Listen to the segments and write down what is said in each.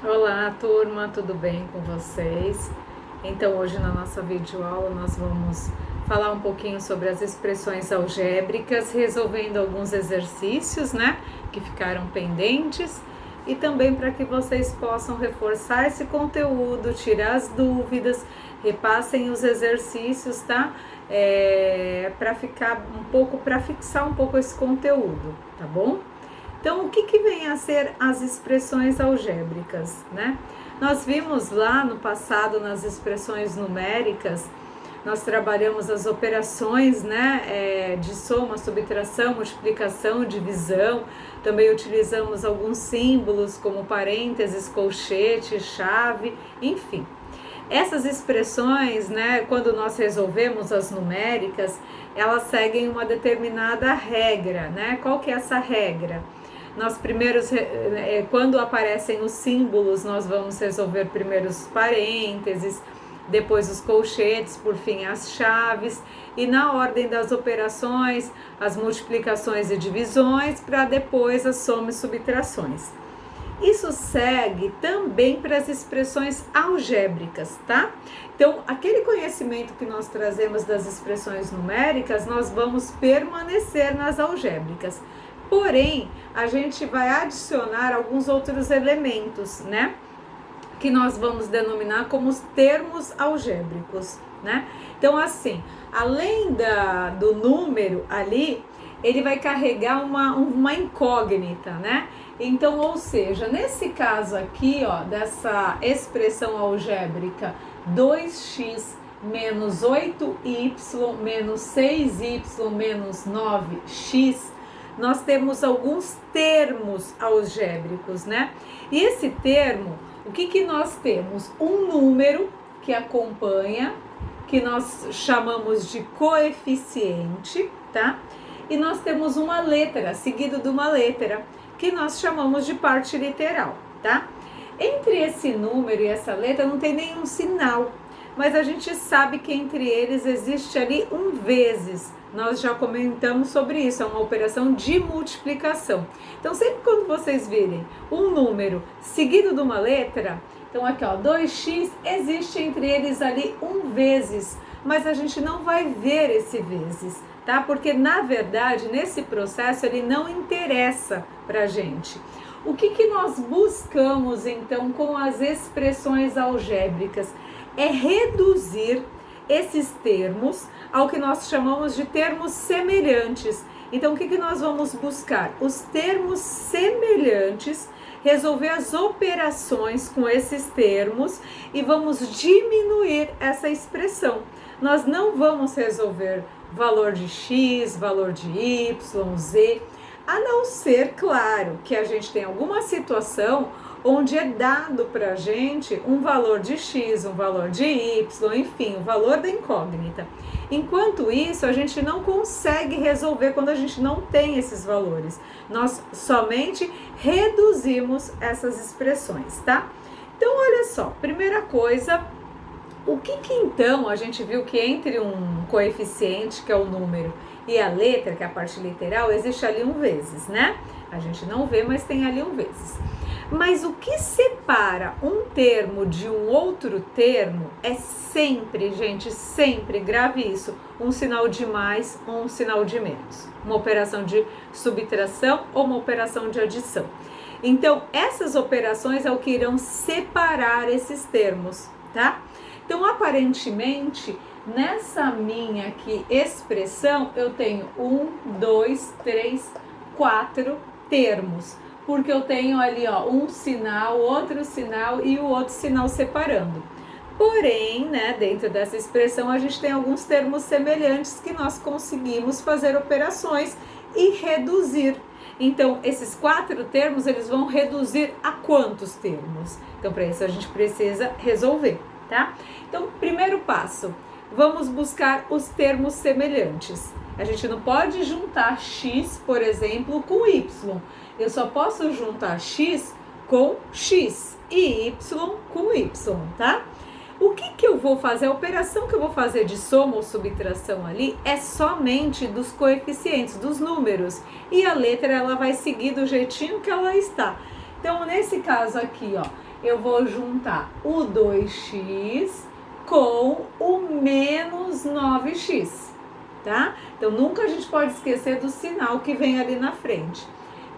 Olá, turma, tudo bem com vocês? Então, hoje na nossa videoaula nós vamos falar um pouquinho sobre as expressões algébricas, resolvendo alguns exercícios, né, que ficaram pendentes, e também para que vocês possam reforçar esse conteúdo, tirar as dúvidas, repassem os exercícios, tá? Para fixar um pouco esse conteúdo, tá bom? Então, o que vem a ser as expressões algébricas, né? Nós vimos lá no passado, nas expressões numéricas, nós trabalhamos as operações, né, de soma, subtração, multiplicação, divisão. Também utilizamos alguns símbolos como parênteses, colchete, chave, enfim. Essas expressões, né, quando nós resolvemos as numéricas, elas seguem uma determinada regra, né? Qual que é essa regra? Nós primeiros, quando aparecem os símbolos, nós vamos resolver primeiro os parênteses, depois os colchetes, por fim as chaves, e na ordem das operações, as multiplicações e divisões, para depois as somas e subtrações. Isso segue também para as expressões algébricas, tá? Então, aquele conhecimento que nós trazemos das expressões numéricas, nós vamos permanecer nas algébricas. Porém, a gente vai adicionar alguns outros elementos, né? Que nós vamos denominar como os termos algébricos, né? Então, assim, além do número ali, ele vai carregar uma incógnita, né? Então, ou seja, nesse caso aqui, ó, dessa expressão algébrica 2x menos 8y menos 6y menos 9x, nós temos alguns termos algébricos, né? E esse termo, o que nós temos? Um número que acompanha, que nós chamamos de coeficiente, tá? E nós temos uma letra, seguido de uma letra, que nós chamamos de parte literal, tá? Entre esse número e essa letra não tem nenhum sinal, mas a gente sabe que entre eles existe ali um vezes. Nós já comentamos sobre isso, é uma operação de multiplicação. Então, sempre quando vocês virem um número seguido de uma letra, então aqui ó, 2x, existe entre eles ali um vezes, mas a gente não vai ver esse vezes, tá? Porque na verdade, nesse processo, ele não interessa pra gente. O que nós buscamos então com as expressões algébricas? É reduzir esses termos ao que nós chamamos de termos semelhantes. Então, o que nós vamos buscar? Os termos semelhantes, resolver as operações com esses termos e vamos diminuir essa expressão. Nós não vamos resolver valor de x, valor de y, z, a não ser, claro, que a gente tem alguma situação onde é dado para a gente um valor de x, um valor de y, enfim, o valor da incógnita. Enquanto isso, a gente não consegue resolver quando a gente não tem esses valores. Nós somente reduzimos essas expressões, tá? Então, olha só, primeira coisa, o que então a gente viu que entre um coeficiente, que é o número, e a letra, que é a parte literal, existe ali um vezes, né? A gente não vê, mas tem ali um vezes. Mas o que separa um termo de um outro termo é sempre, gente, sempre, grave isso, um sinal de mais ou um sinal de menos. Uma operação de subtração ou uma operação de adição. Então, essas operações é o que irão separar esses termos, tá? Então, aparentemente, nessa minha aqui expressão, eu tenho 1, 2, 3, 4 termos. Porque eu tenho ali ó, um sinal, outro sinal e o outro sinal separando. Porém, né, dentro dessa expressão, a gente tem alguns termos semelhantes que nós conseguimos fazer operações e reduzir. Então, esses 4 termos, eles vão reduzir a quantos termos? Então, para isso, a gente precisa resolver, tá? Então, primeiro passo, vamos buscar os termos semelhantes. A gente não pode juntar x, por exemplo, com y. Eu só posso juntar x com x e y com y, tá? O que eu vou fazer? A operação que eu vou fazer de soma ou subtração ali é somente dos coeficientes, dos números. E a letra, ela vai seguir do jeitinho que ela está. Então, nesse caso aqui, ó, eu vou juntar o 2x com o menos 9x, tá? Então, nunca a gente pode esquecer do sinal que vem ali na frente.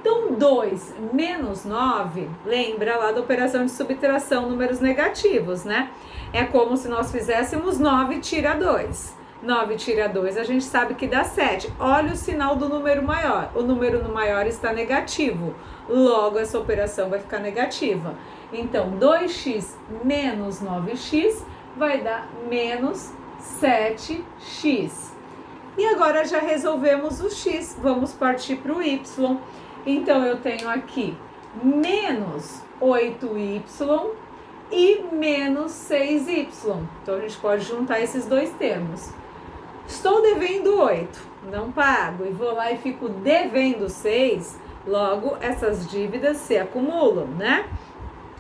Então, 2 menos 9, lembra lá da operação de subtração, números negativos, né? É como se nós fizéssemos 9 tira 2. 9 tira 2, a gente sabe que dá 7. Olha o sinal do número maior. O número maior está negativo. Logo, essa operação vai ficar negativa. Então, 2x menos 9x vai dar menos 7x. E agora já resolvemos o x. Vamos partir para o y. Então, eu tenho aqui menos 8y e menos 6y. Então, a gente pode juntar esses dois termos. Estou devendo 8, não pago, e vou lá e fico devendo 6, logo essas dívidas se acumulam, né?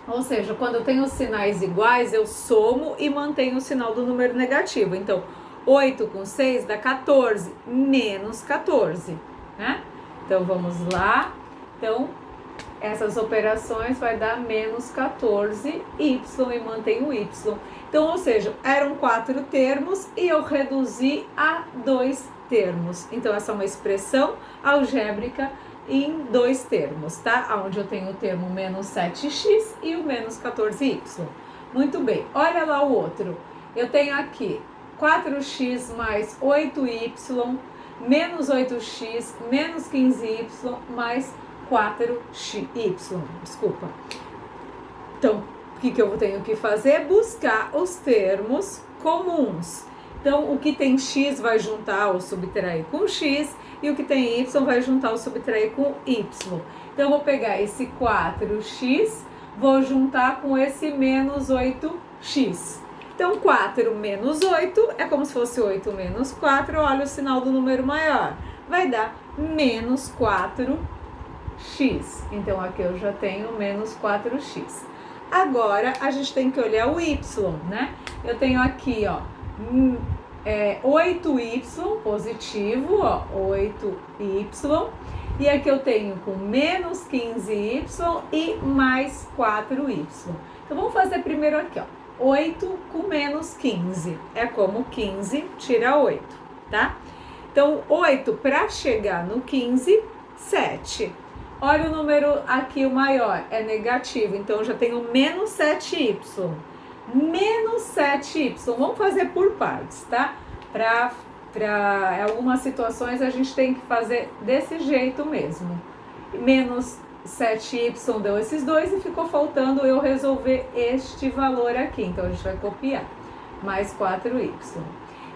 Ou seja, quando eu tenho sinais iguais, eu somo e mantenho o sinal do número negativo. Então, 8 com 6 dá 14, menos 14, né? Então, vamos lá. Então, essas operações vai dar menos 14y e mantém o y. Então, ou seja, eram 4 termos e eu reduzi a 2 termos. Então, essa é uma expressão algébrica em 2 termos, tá? Onde eu tenho o termo menos 7x e o menos 14y. Muito bem, olha lá o outro. Eu tenho aqui 4x mais 8y, menos 8x, menos 15y, mais 4y, desculpa. Então, o que eu tenho que fazer? Buscar os termos comuns. Então, o que tem x vai juntar ou subtrair com x, e o que tem y vai juntar ou subtrair com y. Então, eu vou pegar esse 4x, vou juntar com esse menos 8x. Então, 4 menos 8 é como se fosse 8 menos 4, olha o sinal do número maior. Vai dar menos 4x. Então, aqui eu já tenho menos 4x. Agora, a gente tem que olhar o y, né? Eu tenho aqui, ó, 8y positivo, ó, 8y. E aqui eu tenho com menos 15y e mais 4y. Então, vamos fazer primeiro aqui, ó. 8 com menos 15. É como 15 tira 8, tá? Então, 8 para chegar no 15, 7. Olha o número aqui, o maior, é negativo, então eu já tenho menos 7y. Menos 7y, vamos fazer por partes, tá? Para algumas situações a gente tem que fazer desse jeito mesmo. Menos 7y deu esses dois e ficou faltando eu resolver este valor aqui, então a gente vai copiar. Mais 4y.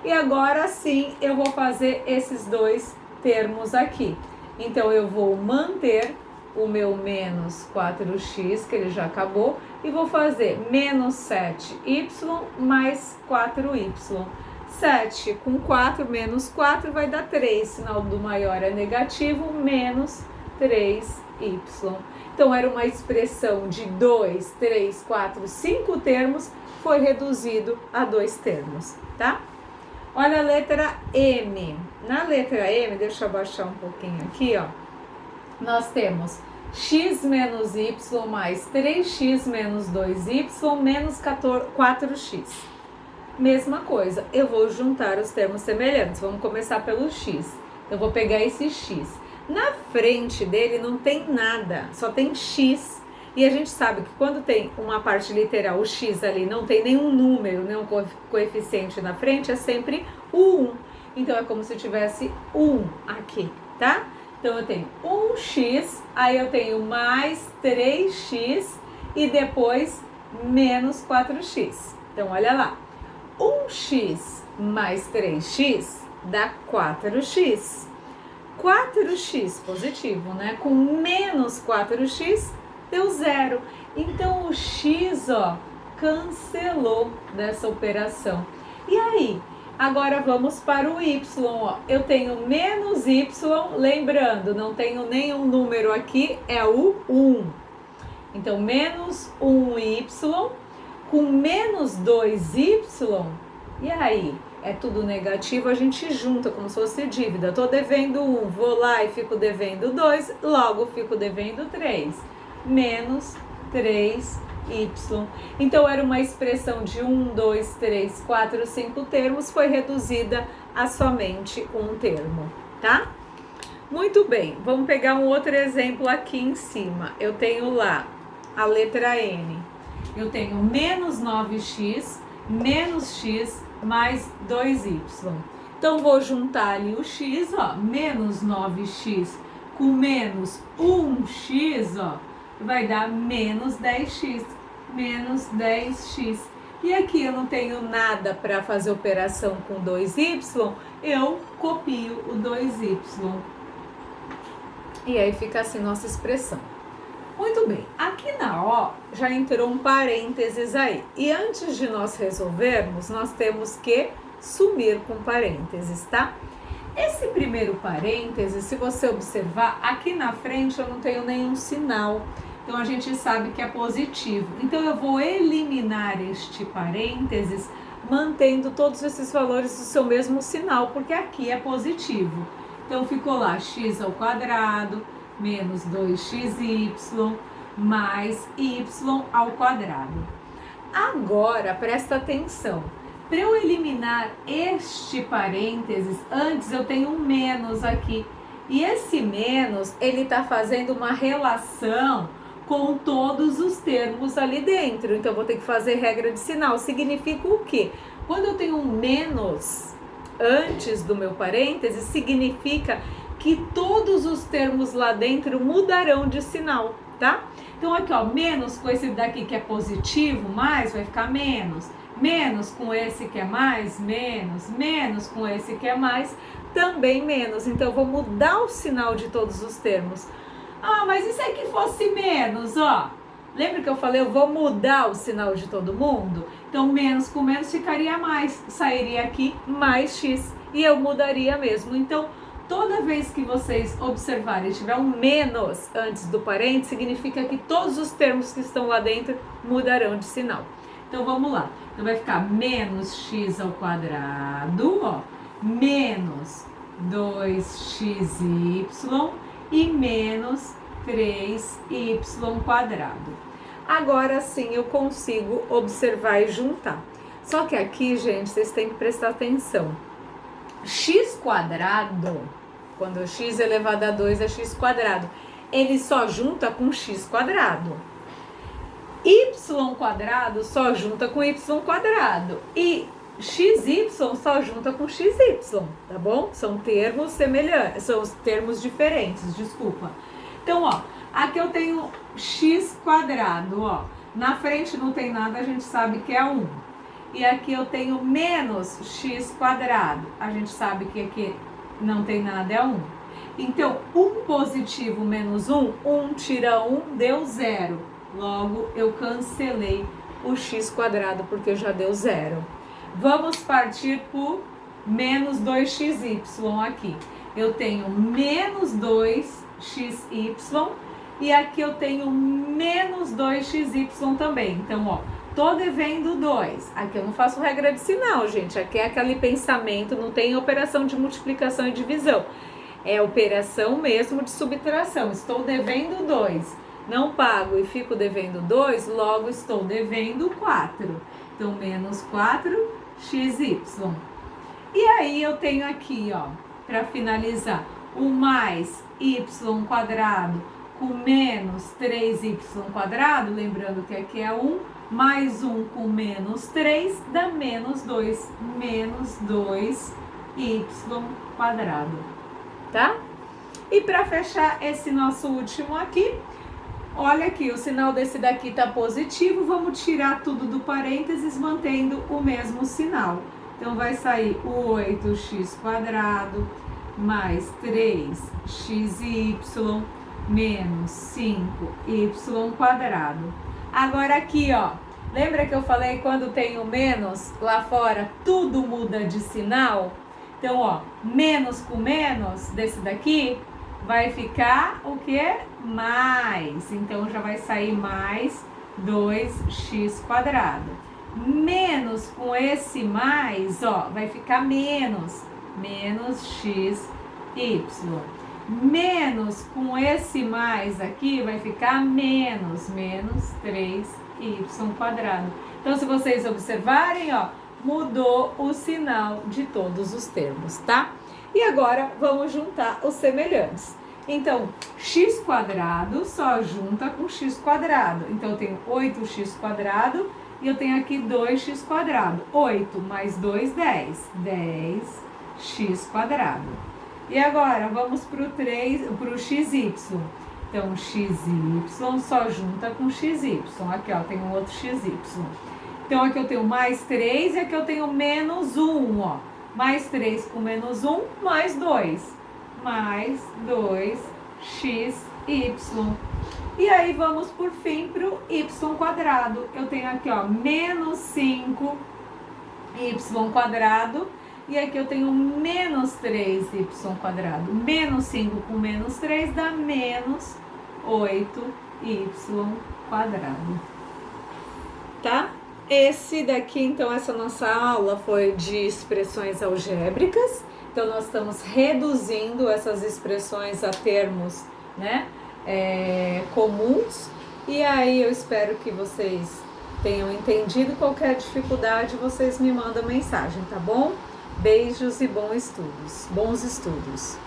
E agora sim eu vou fazer esses dois termos aqui. Então, eu vou manter o meu menos 4x, que ele já acabou, e vou fazer menos 7y mais 4y. 7 com 4 menos 4 vai dar 3, sinal do maior é negativo, menos 3y. Então, era uma expressão de 2, 3, 4, 5 termos, foi reduzido a 2 termos, tá? Olha a letra M. Na letra M, deixa eu abaixar um pouquinho aqui, ó. Nós temos x menos y mais 3x menos 2y menos 4x. Mesma coisa, eu vou juntar os termos semelhantes. Vamos começar pelo x. Eu vou pegar esse x. Na frente dele não tem nada, só tem x. E a gente sabe que quando tem uma parte literal, o x ali, não tem nenhum número, nenhum coeficiente na frente, é sempre o 1. Então, é como se tivesse 1 aqui, tá? Então, eu tenho 1x, aí eu tenho mais 3x e depois menos 4x. Então, olha lá. 1x mais 3x dá 4x. 4x positivo, né? Com menos 4x deu 0. Então, o x, ó, cancelou dessa operação. E aí? Agora, vamos para o y, ó. Eu tenho menos y, lembrando, não tenho nenhum número aqui, é o 1. Então, menos 1y com menos 2y. E aí? É tudo negativo, a gente junta como se fosse dívida. Tô devendo 1, vou lá e fico devendo 2, logo fico devendo 3. Menos 3y. y. Então era uma expressão de 1, 2, 3, 4, 5 termos, foi reduzida a somente um termo, tá? Muito bem, vamos pegar um outro exemplo aqui em cima. Eu tenho lá a letra N. Eu tenho menos 9x, menos x, mais 2y. Então, vou juntar ali o x, ó, menos 9x com menos 1x, ó, vai dar menos 10x, menos 10x. E aqui eu não tenho nada para fazer operação com 2y, eu copio o 2y. E aí fica assim nossa expressão. Muito bem, aqui na O já entrou um parênteses aí. E antes de nós resolvermos, nós temos que sumir com parênteses, tá? Esse primeiro parênteses, se você observar, aqui na frente eu não tenho nenhum sinal. Então a gente sabe que é positivo. Então eu vou eliminar este parênteses, mantendo todos esses valores do seu mesmo sinal, porque aqui é positivo. Então ficou lá x ao quadrado menos 2xy mais y ao quadrado. Agora, presta atenção. Para eu eliminar este parênteses, antes eu tenho um menos aqui. E esse menos, ele está fazendo uma relação com todos os termos ali dentro. Então, eu vou ter que fazer regra de sinal. Significa o quê? Quando eu tenho um menos antes do meu parêntese, significa que todos os termos lá dentro mudarão de sinal, tá? Então aqui, ó, menos com esse daqui que é positivo, mais vai ficar menos. Menos com esse que é mais, menos. Menos com esse que é mais, também menos. Então eu vou mudar o sinal de todos os termos. Ah, mas e se aqui fosse menos, ó? Lembra que eu falei, eu vou mudar o sinal de todo mundo? Então, menos com menos ficaria mais. Sairia aqui mais x. E eu mudaria mesmo. Então, toda vez que vocês observarem e tiver um menos antes do parênteses, significa que todos os termos que estão lá dentro mudarão de sinal. Então, vamos lá. Então, vai ficar menos x ao quadrado, ó, menos 2xy e menos 3y quadrado. Agora sim eu consigo observar e juntar. Só que aqui, gente, vocês têm que prestar atenção. X quadrado, quando x elevado a 2 é x quadrado, ele só junta com x quadrado. Y quadrado só junta com y quadrado. E xy só junta com xy, tá bom? São termos semelhantes, são os termos diferentes, desculpa. Então, ó, aqui eu tenho x quadrado, ó. Na frente não tem nada, a gente sabe que é 1. E aqui eu tenho menos x quadrado. A gente sabe que aqui não tem nada, é 1. Então, 1 positivo menos 1, 1 tira 1, deu 0. Logo, eu cancelei o x quadrado, porque já deu 0. Vamos partir por menos 2xy aqui. Eu tenho menos 2xy e aqui eu tenho menos 2xy também. Então, ó, tô devendo 2. Aqui eu não faço regra de sinal, gente. Aqui é aquele pensamento, não tem operação de multiplicação e divisão. É operação mesmo de subtração. Estou devendo 2. Não pago e fico devendo 2, logo estou devendo 4. Então, menos 4xy. E aí eu tenho aqui, ó, para finalizar, o mais y quadrado com menos 3y quadrado, lembrando que aqui é 1, mais 1 com menos 3 dá menos 2, menos 2y quadrado, tá? E para fechar esse nosso último aqui, olha aqui, o sinal desse daqui tá positivo, vamos tirar tudo do parênteses, mantendo o mesmo sinal. Então, vai sair o 8x quadrado mais 3xy menos 5y quadrado. Agora aqui, ó, lembra que eu falei quando tem o menos lá fora, tudo muda de sinal? Então, ó, menos com menos desse daqui vai ficar o quê? Mais. Então, já vai sair mais 2x quadrado. Menos com esse mais, ó, vai ficar menos xy. Menos com esse mais aqui vai ficar menos 3y. 2y². Então, se vocês observarem, ó, mudou o sinal de todos os termos, tá? E agora vamos juntar os semelhantes. Então, x² só junta com x². Então, eu tenho 8x² e eu tenho aqui 2x². 8 mais 2, 10. 10x². E agora, vamos para o xy. Então, xy só junta com xy. Aqui, ó, tem um outro xy. Então, aqui eu tenho mais 3 e aqui eu tenho menos 1, ó. Mais 3 com menos 1, mais 2. Mais 2xy. E aí, vamos, por fim, para o y². Eu tenho aqui, ó, menos 5y². E aqui eu tenho menos 3y². Menos 5 com menos 3 dá menos 8y². Tá? Esse daqui, então, essa nossa aula foi de expressões algébricas. Então, nós estamos reduzindo essas expressões a termos, né, comuns. E aí, eu espero que vocês tenham entendido. Qualquer dificuldade, vocês me mandam mensagem, tá bom? Beijos e bons estudos.